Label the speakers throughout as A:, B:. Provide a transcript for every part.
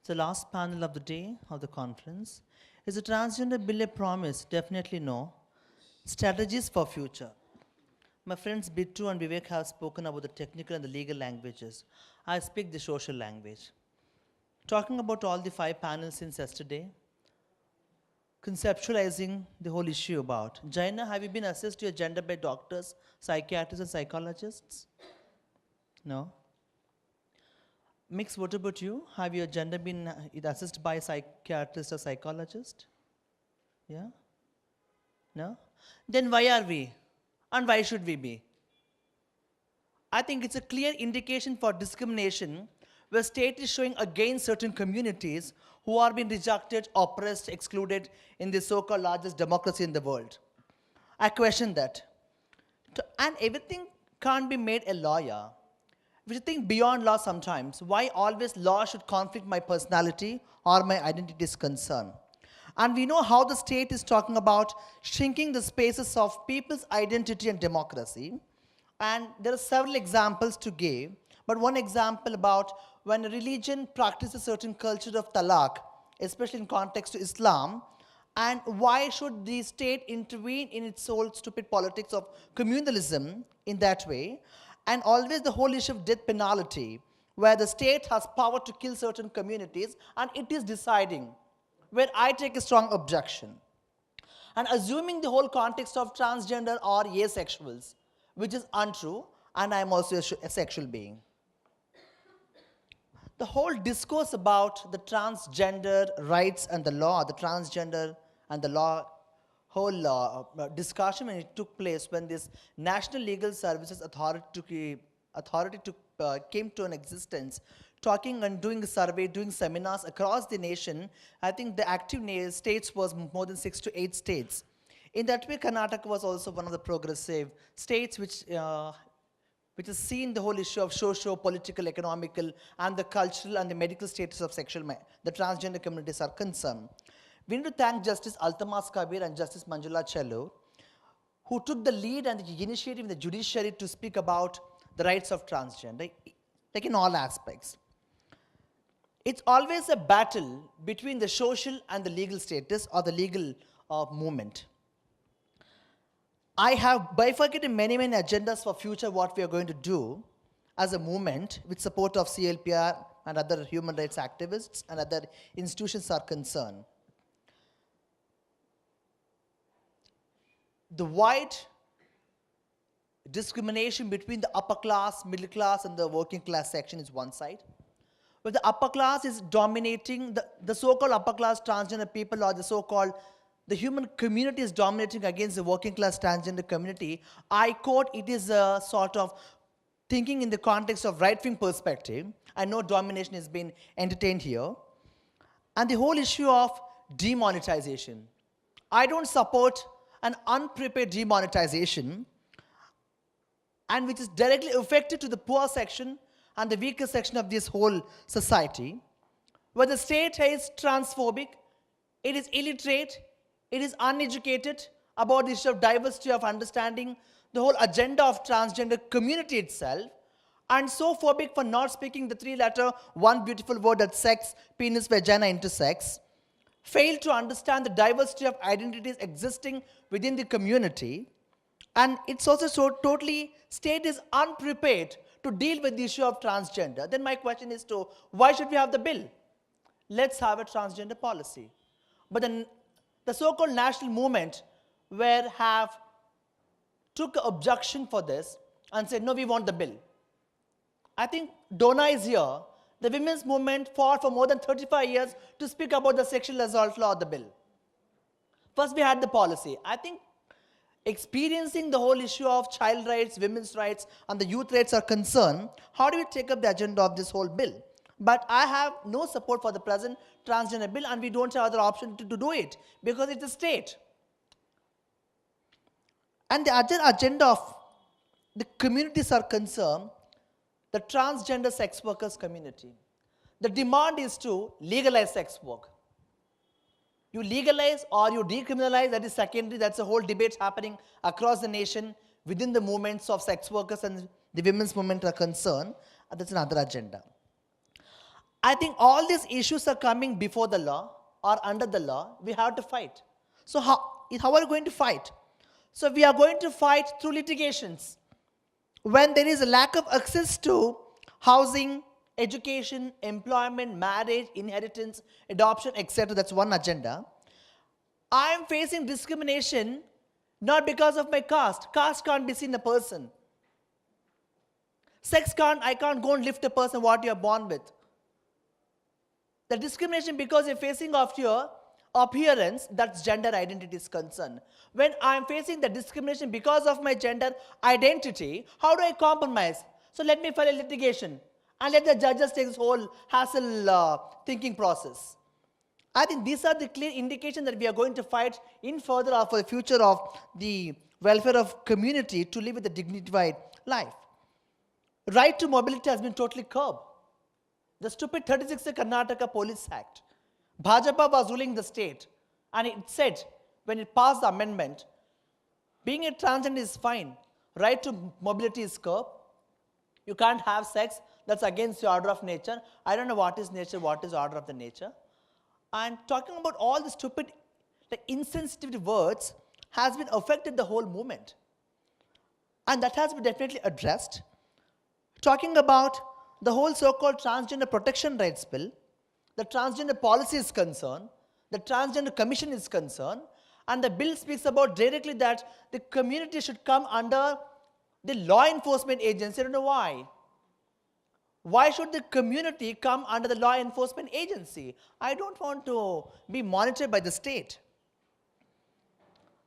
A: The last panel of the day of the conference. Is the transgender bill a promise? Definitely no. Strategies for future. My friends Bittu and Vivek have spoken about the technical and the legal languages. I speak the social language. Talking about all the 5 panels since yesterday, conceptualizing the whole issue about. Jaina, have you been assessed your gender by doctors, psychiatrists, and psychologists? No? Mix, what about you? Have your gender been assessed by a psychiatrist or psychologist? Yeah? No? Then why are we? And why should we be? I think it's a clear indication for discrimination where state is showing against certain communities who are being rejected, oppressed, excluded in the so-called largest democracy in the world. I question that. And everything can't be made a lawyer. We think beyond law sometimes. Why always law should conflict my personality or my identity is concerned? And we know how the state is talking about shrinking the spaces of people's identity and democracy. And there are several examples to give. But one example about when a religion practices a certain culture of talaq, especially in context to Islam, and why should the state intervene in its whole stupid politics of communalism in that way? And always the whole issue of death penalty, where the state has power to kill certain communities, and it is deciding, where I take a strong objection. And assuming the whole context of transgender or asexuals, which is untrue, and I am also a sexual being. The whole discourse about the transgender rights and the law, the transgender and the law, whole discussion when it took place, when this National Legal Services Authority came to an existence, talking and doing a survey, doing seminars across the nation. I think the active states was more than 6 to 8 states. In that way, Karnataka was also one of the progressive states which has seen the whole issue of socio-political, economical, and the cultural and the medical status of the transgender communities are concerned. We need to thank Justice Altamas Kabir and Justice Manjula Chellu, who took the lead and the initiative in the judiciary to speak about the rights of transgender, like in all aspects. It's always a battle between the social and the legal status or the legal movement. I have bifurcated many agendas for future what we are going to do as a movement with support of CLPR and other human rights activists and other institutions are concerned. The wide discrimination between the upper class, middle class, and the working class section is one side. But the upper class is dominating, the so-called upper class transgender people or the so-called, the human community is dominating against the working class transgender community. I quote, it is a sort of thinking in the context of right-wing perspective. I know domination has been entertained here. And the whole issue of demonetization. I don't support an unprepared demonetization, and which is directly effective to the poor section and the weaker section of this whole society, where the state is transphobic, it is illiterate, it is uneducated about the issue of diversity of understanding, the whole agenda of transgender community itself, and so phobic for not speaking the 3-letter, one beautiful word that sex, penis, vagina, intersex, fail to understand the diversity of identities existing within the community. And it's also so totally, state is unprepared to deal with the issue of transgender. Then my question is why should we have the bill? Let's have a transgender policy. But then the so-called national movement took an objection for this and said, no, we want the bill. I think Donna is here. The women's movement fought for more than 35 years to speak about the sexual assault law, the bill. First we had the policy. I think experiencing the whole issue of child rights, women's rights, and the youth rights are concerned, how do we take up the agenda of this whole bill? But I have no support for the present transgender bill, and we don't have other option to do it because it's a state. And the other agenda of the communities are concerned, the transgender sex workers community. The demand is to legalize sex work. You legalize or you decriminalize, that is secondary. That's a whole debate happening across the nation within the movements of sex workers and the women's movement are concerned. That's another agenda. I think all these issues are coming before the law or under the law. We have to fight. So how are we going to fight? So we are going to fight through litigations. When there is a lack of access to housing, education, employment, marriage, inheritance, adoption, etc., that's one agenda. I am facing discrimination not because of my caste. Caste can't be seen in a person. I can't go and lift a person what you are born with. The discrimination because you're facing of your appearance, that's gender identity is concerned. When I'm facing the discrimination because of my gender identity, how do I compromise? So let me file a litigation and let the judges take this whole hassle thinking process. I think these are the clear indications that we are going to fight in further for the future of the welfare of community to live with a dignified life. Right to mobility has been totally curbed. The stupid 36 Karnataka Police Act. Bhajapa was ruling the state and it said when it passed the amendment, being a transgender is fine. Right to mobility is curbed. You can't have sex. That's against the order of nature. I don't know what is nature, what is order of the nature. And talking about all the stupid, insensitive words has been affected the whole movement. And that has been definitely addressed. Talking about the whole so-called transgender protection rights bill, the transgender policy is concerned, the transgender commission is concerned, and the bill speaks about directly that the community should come under the law enforcement agency. I don't know why. Why should the community come under the law enforcement agency? I don't want to be monitored by the state.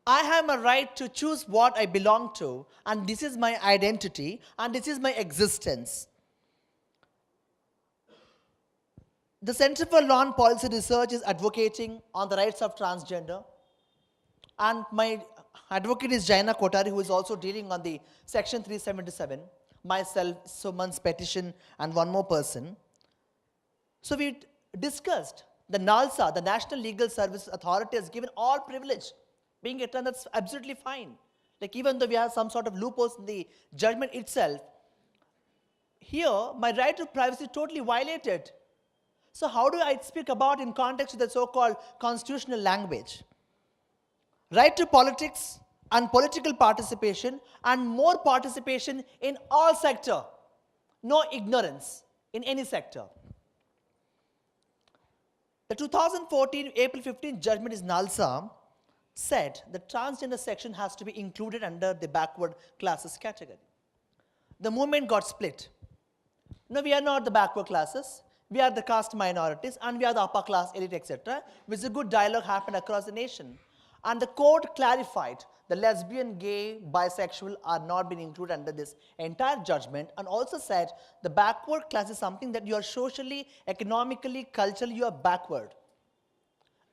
A: I have a right to choose what I belong to, and this is my identity, and this is my existence. The Center for Law and Policy Research is advocating on the rights of transgender, and my advocate is Jaina Kotari, who is also dealing on the Section 377, myself, Suman's petition, and one more person. So we discussed the NALSA, the National Legal Service Authority, has given all privilege. Being a trans, that's absolutely fine. Even though we have some sort of loopholes in the judgment itself, here my right to privacy is totally violated. So how do I speak about in context of the so-called constitutional language? Right to politics and political participation and more participation in all sector. No ignorance in any sector. The 2014 April 15 judgment is NALSA said the transgender section has to be included under the backward classes category. The movement got split. No, we are not the backward classes. We are the caste minorities and we are the upper class elite, etc. Which is a good dialogue happened across the nation. And the court clarified the lesbian, gay, bisexual are not being included under this entire judgment, and also said the backward class is something that you are socially, economically, culturally, you are backward.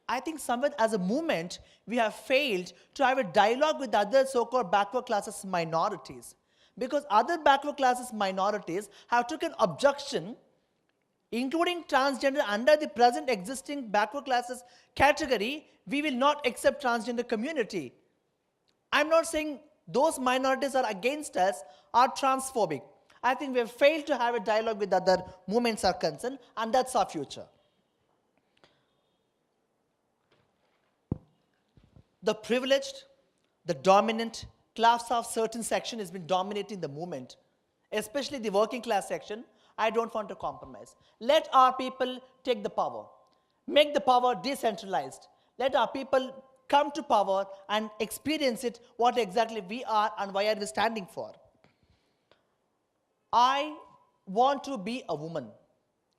A: I think somewhere as a movement, we have failed to have a dialogue with other so-called backward classes minorities. Because other backward classes minorities have taken objection, including transgender under the present existing backward classes category, we will not accept transgender community. I'm not saying those minorities are against us or transphobic. I think we have failed to have a dialogue with other movements are concerned, and that's our future. The privileged, the dominant class of certain section has been dominating the movement, especially the working class section. I don't want to compromise. Let our people take the power. Make the power decentralized. Let our people come to power and experience it, what exactly we are and why are we standing for. I want to be a woman.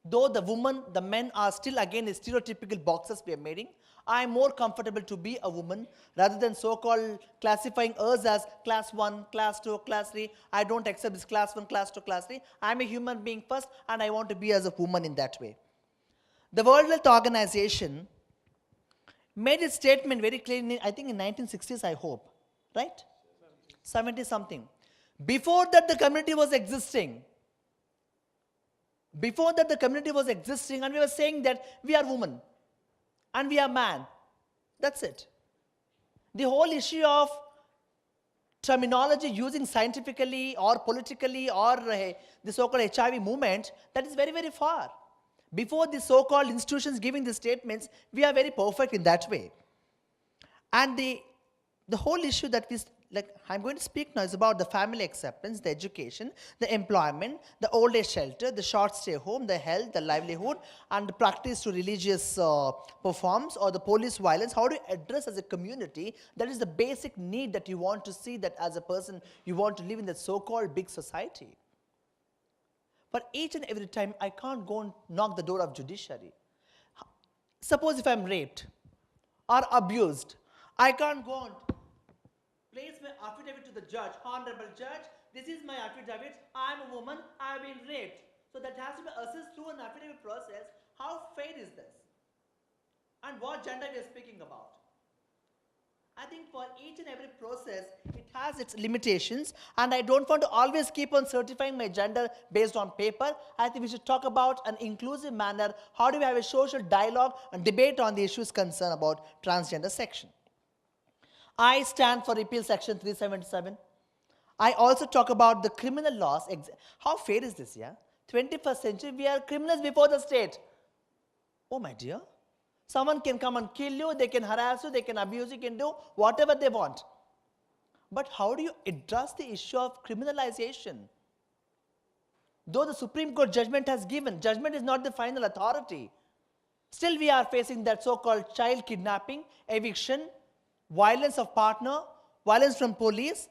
A: Though the woman, the men are still again the stereotypical boxes we are making, I am more comfortable to be a woman rather than so-called classifying us as class 1, class 2, class 3. I don't accept this class 1, class 2, class 3. I am a human being first and I want to be as a woman in that way. The World Health Organization made its statement very clearly, I think in 1960s, I hope, right? 70 something. Before that, the community was existing. Before that, the community was existing and we were saying that we are women and we are man. That's it. The whole issue of terminology using scientifically or politically or the so-called HIV movement, that is very, very far. Before the so-called institutions giving the statements, we are very perfect in that way. And the whole issue that I'm going to speak now is about the family acceptance, the education, the employment, the old age shelter, the short stay home, the health, the livelihood, and the practice to religious performs, or the police violence. How do you address as a community? That is the basic need that you want to see, that as a person you want to live in that so-called big society. But each and every time I can't go and knock the door of judiciary. Suppose if I'm raped or abused, I can't go and place my affidavit to the judge. Honorable judge, this is my affidavit. I'm a woman. I've been raped. So that has to be assessed through an affidavit process. How fair is this? And what gender we are speaking about? I think for each and every process, it has its limitations, and I don't want to always keep on certifying my gender based on paper. I think we should talk about an inclusive manner. How do we have a social dialogue and debate on the issues concerned about transgender section? I stand for repeal section 377. I also talk about the criminal laws. How fair is this, yeah? 21st century, we are criminals before the state. Oh my dear. Someone can come and kill you, they can harass you, they can abuse you, can do whatever they want. But how do you address the issue of criminalization? Though the Supreme Court judgment has given, judgment is not the final authority. Still we are facing that so-called child kidnapping, eviction, violence of partner, violence from police.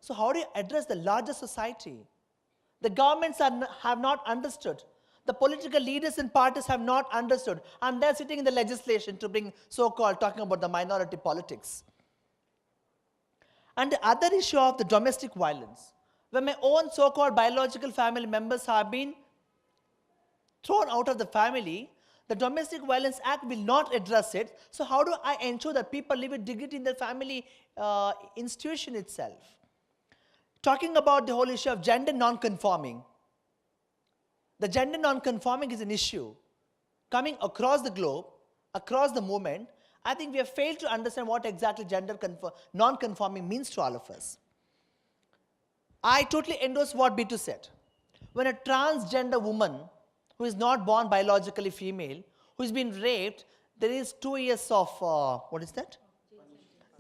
A: So how do you address the larger society? The governments have not understood. The political leaders and parties have not understood, and they're sitting in the legislation to bring so-called talking about the minority politics. And the other issue of the domestic violence, when my own so-called biological family members have been thrown out of the family, the Domestic Violence Act will not address it. So how do I ensure that people live with dignity in their family institution itself? Talking about the whole issue of gender non-conforming. The gender non-conforming is an issue coming across the globe, across the movement. I think we have failed to understand what exactly gender non-conforming means to all of us. I totally endorse what Bitu said. When a transgender woman who is not born biologically female, who has been raped, there is 2 years of, what is that?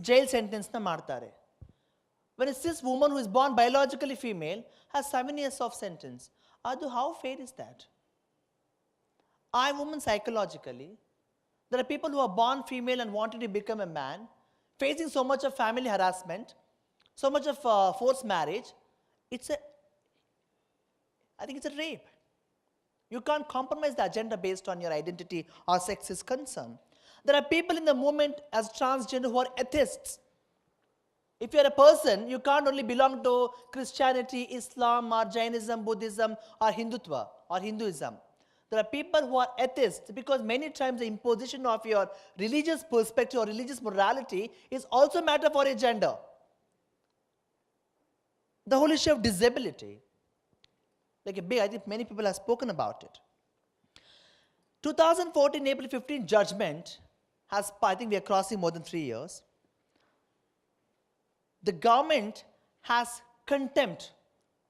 A: Jail sentence na martare. When a cis woman who is born biologically female has 7 years of sentence. Adu, how fair is that? I, woman, psychologically, there are people who are born female and wanting to become a man, facing so much of family harassment, so much of forced marriage. I think it's a rape. You can't compromise the agenda based on your identity or sex is concerned. There are people in the movement as transgender who are atheists. If you are a person, you can't only belong to Christianity, Islam, or Jainism, Buddhism, or Hindutva, or Hinduism. There are people who are atheists because many times the imposition of your religious perspective or religious morality is also a matter for a gender. The whole issue of disability, I think many people have spoken about it. 2014 April 15 judgment has, I think we are crossing more than 3 years. The government has contempt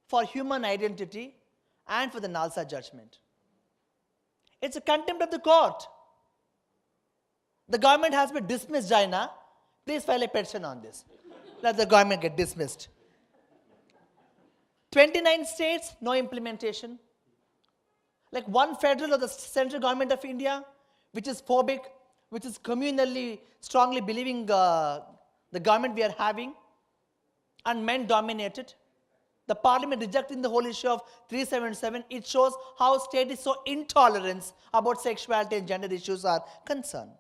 A: for human identity and for the NALSA judgment. It's a contempt of the court. The government has been dismissed, Jaina. Please file a petition on this. Let the government get dismissed. 29 states, no implementation. Like one federal or the central government of India, which is phobic, which is communally, strongly believing the government we are having, and men dominated. The parliament rejecting the whole issue of 377. It shows how state is so intolerant about sexuality and gender issues are concerned.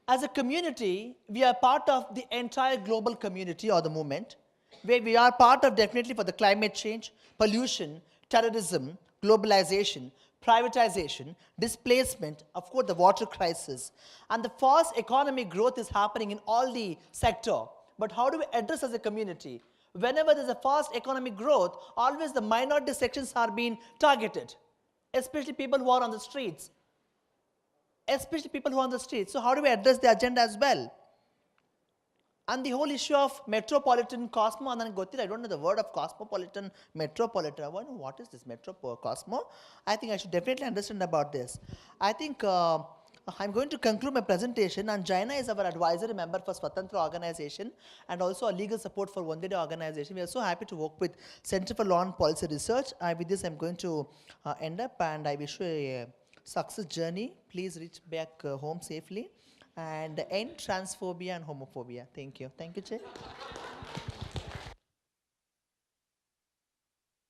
A: As a community, we are part of the entire global community or the movement, where we are part of definitely for the climate change, pollution, terrorism, globalization, privatization, displacement, of course the water crisis, and the fast economic growth is happening in all the sector. But how do we address as a community? Whenever there's a fast economic growth, always the minority sections are being targeted, especially people who are on the streets. So how do we address the agenda as well? And the whole issue of metropolitan cosmo, and I don't know the word of cosmopolitan, metropolitan. I wonder what is this cosmo? I think I should definitely understand about this. I think I'm going to conclude my presentation, and Jaina is our advisory member for Swatantra organization and also a legal support for One Day organization. We are so happy to work with Center for Law and Policy Research. With this, I'm going to end up, and I wish you a success journey. Please reach back home safely and end transphobia and homophobia. Thank you. Thank you, Che.